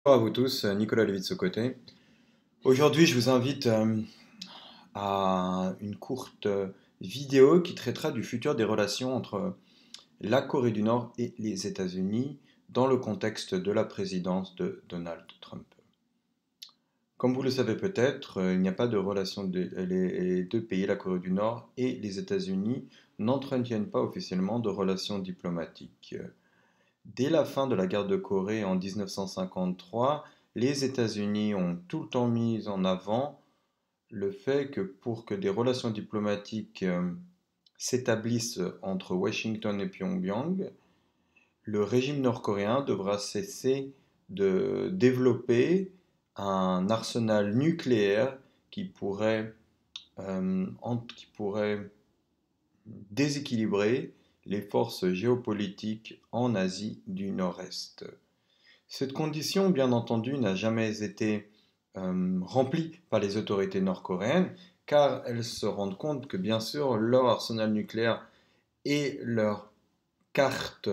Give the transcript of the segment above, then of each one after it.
Bonjour à vous tous, Nicolas Lévy de ce côté. Aujourd'hui, je vous invite à une courte vidéo qui traitera du futur des relations entre la Corée du Nord et les États-Unis dans le contexte de la présidence de Donald Trump. Comme vous le savez peut-être, il n'y a pas de relation les deux pays, la Corée du Nord et les États-Unis, n'entretiennent pas officiellement de relations diplomatiques. Dès la fin de la guerre de Corée en 1953, les États-Unis ont tout le temps mis en avant le fait que pour que des relations diplomatiques s'établissent entre Washington et Pyongyang, le régime nord-coréen devra cesser de développer un arsenal nucléaire qui pourrait déséquilibrer les forces géopolitiques en Asie du Nord-Est. Cette condition, bien entendu, n'a jamais été remplie par les autorités nord-coréennes, car elles se rendent compte que, bien sûr, leur arsenal nucléaire et leur carte,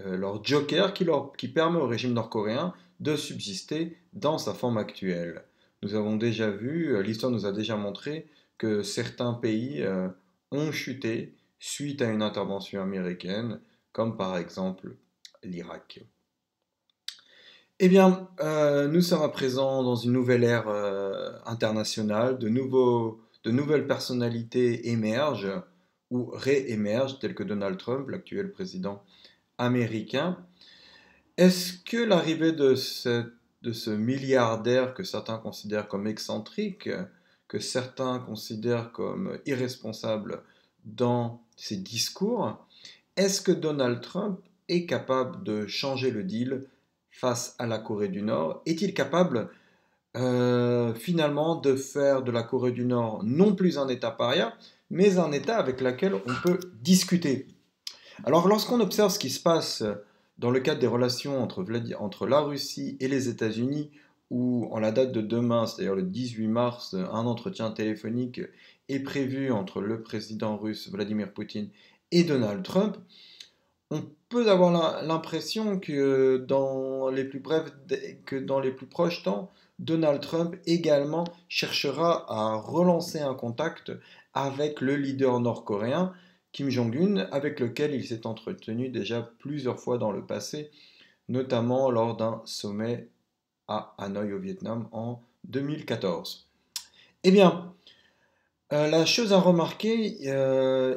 leur joker qui permet au régime nord-coréen de subsister dans sa forme actuelle. Nous avons déjà vu, l'histoire nous a déjà montré que certains pays ont chuté suite à une intervention américaine, comme par exemple l'Irak. Eh bien, nous sommes à présent dans une nouvelle ère internationale, de nouvelles personnalités émergent ou réémergent, telles que Donald Trump, l'actuel président américain. Est-ce que l'arrivée de ce milliardaire que certains considèrent comme excentrique, que certains considèrent comme irresponsable dans ses discours, est-ce que Donald Trump est capable de changer le deal face à la Corée du Nord? Est-il capable finalement de faire de la Corée du Nord non plus un État paria, mais un État avec lequel on peut discuter? Alors lorsqu'on observe ce qui se passe dans le cadre des relations entre la Russie et les États-Unis, où en la date de demain, c'est-à-dire le 18 mars, un entretien téléphonique est prévu entre le président russe Vladimir Poutine et Donald Trump, on peut avoir l'impression que que dans les plus proches temps, Donald Trump également cherchera à relancer un contact avec le leader nord-coréen Kim Jong-un, avec lequel il s'est entretenu déjà plusieurs fois dans le passé, notamment lors d'un sommet à Hanoï au Vietnam en 2014. Eh bien, la chose à remarquer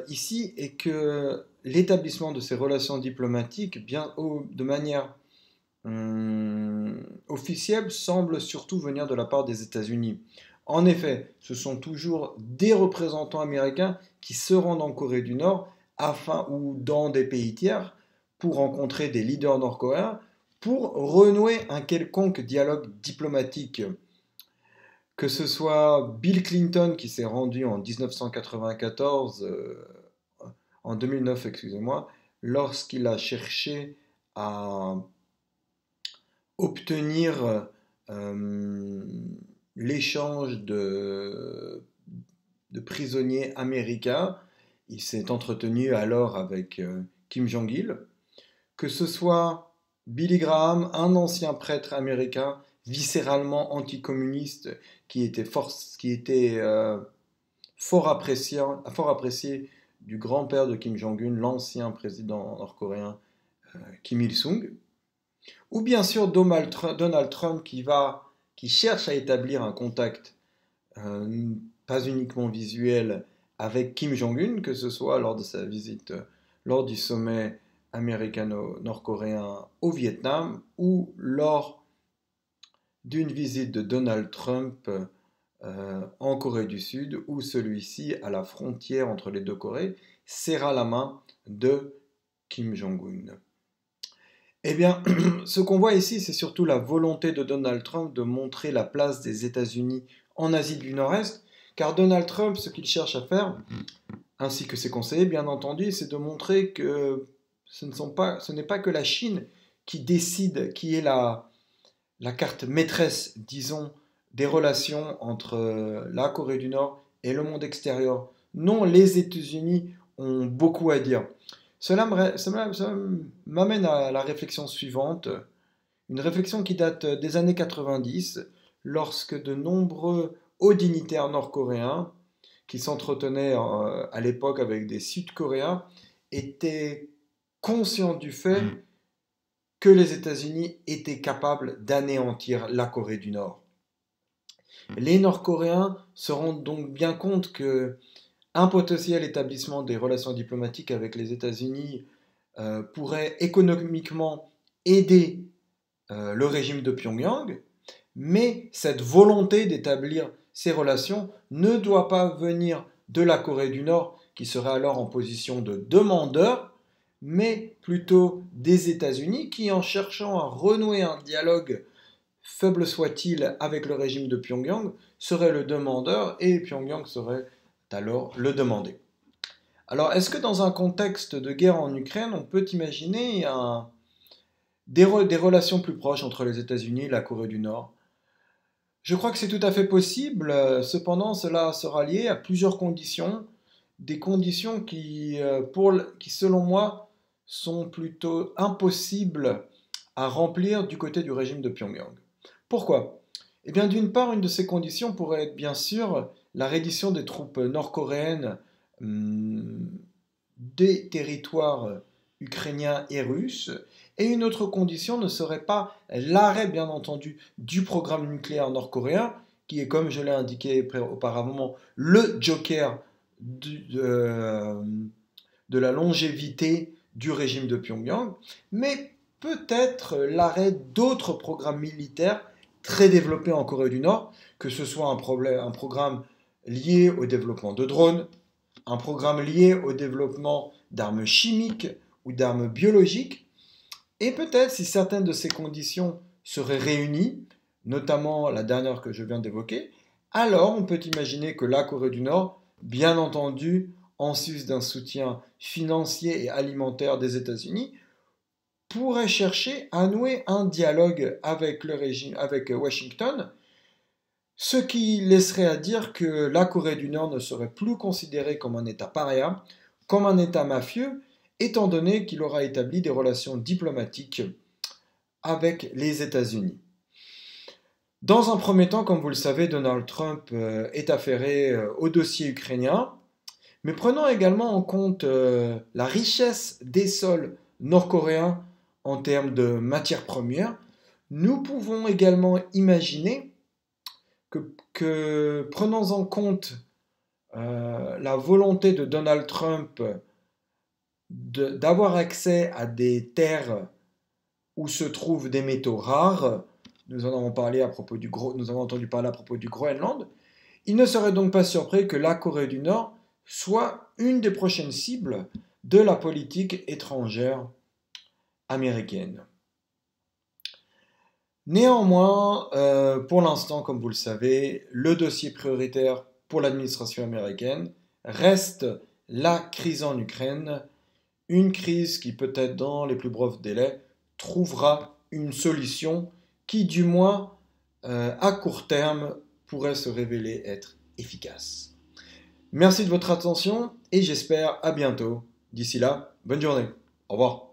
ici est que l'établissement de ces relations diplomatiques, de manière officielle, semble surtout venir de la part des États-Unis. En effet, ce sont toujours des représentants américains qui se rendent en Corée du Nord ou dans des pays tiers pour rencontrer des leaders nord-coréens pour renouer un quelconque dialogue diplomatique. Que ce soit Bill Clinton qui s'est rendu en 1994, en 2009, excusez-moi, lorsqu'il a cherché à obtenir euh, l'échange de prisonniers américains. Il s'est entretenu alors avec Kim Jong-il. Que ce soit Billy Graham, un ancien prêtre américain viscéralement anticommuniste qui était fort apprécié du grand-père de Kim Jong-un, l'ancien président nord-coréen Kim Il-sung, ou bien sûr Donald Trump qui cherche à établir un contact pas uniquement visuel avec Kim Jong-un, que ce soit lors de sa visite, lors du sommet américano-nord-coréen au Vietnam ou lors d'une visite de Donald Trump en Corée du Sud, où celui-ci, à la frontière entre les deux Corées, serra la main de Kim Jong-un. Eh bien, ce qu'on voit ici, c'est surtout la volonté de Donald Trump de montrer la place des États-Unis en Asie du Nord-Est, car Donald Trump, ce qu'il cherche à faire, ainsi que ses conseillers, bien entendu, c'est de montrer que ce n'est pas que la Chine qui décide, qui est la carte maîtresse, disons, des relations entre la Corée du Nord et le monde extérieur. Non, les États-Unis ont beaucoup à dire. Cela m'amène à la réflexion suivante. Une réflexion qui date des années 90, lorsque de nombreux hauts dignitaires nord-coréens, qui s'entretenaient à l'époque avec des Sud-Coréens, étaient conscients du fait que les États-Unis étaient capables d'anéantir la Corée du Nord. Les Nord-Coréens se rendent donc bien compte que un potentiel établissement des relations diplomatiques avec les États-Unis pourrait économiquement aider le régime de Pyongyang, mais cette volonté d'établir ces relations ne doit pas venir de la Corée du Nord, qui serait alors en position de demandeur, mais plutôt des États-Unis, qui en cherchant à renouer un dialogue, faible soit-il, avec le régime de Pyongyang, serait le demandeur et Pyongyang serait alors le demandé. Alors, est-ce que dans un contexte de guerre en Ukraine, on peut imaginer des relations plus proches entre les États-Unis et la Corée du Nord? Je crois que c'est tout à fait possible, cependant cela sera lié à plusieurs conditions, des conditions qui selon moi sont plutôt impossibles à remplir du côté du régime de Pyongyang. Pourquoi? Eh bien d'une part, une de ces conditions pourrait être bien sûr la reddition des troupes nord-coréennes des territoires ukrainiens et russes, et une autre condition ne serait pas l'arrêt, bien entendu, du programme nucléaire nord-coréen, qui est, comme je l'ai indiqué auparavant, le joker de la longévité du régime de Pyongyang, mais peut-être l'arrêt d'autres programmes militaires très développés en Corée du Nord, que ce soit un programme lié au développement de drones, un programme lié au développement d'armes chimiques ou d'armes biologiques, et peut-être si certaines de ces conditions seraient réunies, notamment la dernière que je viens d'évoquer, alors on peut imaginer que la Corée du Nord, bien entendu, en sus d'un soutien financier et alimentaire des États-Unis, pourrait chercher à nouer un dialogue avec le régime, avec Washington, ce qui laisserait à dire que la Corée du Nord ne serait plus considérée comme un État paria, comme un État mafieux, étant donné qu'il aura établi des relations diplomatiques avec les États-Unis. Dans un premier temps, comme vous le savez, Donald Trump est affairé au dossier ukrainien, mais prenant également en compte la richesse des sols nord-coréens en termes de matières premières, nous pouvons également imaginer que prenant en compte la volonté de Donald Trump d'avoir accès à des terres où se trouvent des métaux rares, nous en avons parlé nous avons entendu parler à propos du Groenland, il ne serait donc pas surpris que la Corée du Nord soit une des prochaines cibles de la politique étrangère américaine. Néanmoins, pour l'instant, comme vous le savez, le dossier prioritaire pour l'administration américaine reste la crise en Ukraine, une crise qui peut-être dans les plus brefs délais trouvera une solution qui, du moins à court terme, pourrait se révéler être efficace. Merci de votre attention et j'espère à bientôt. D'ici là, bonne journée. Au revoir.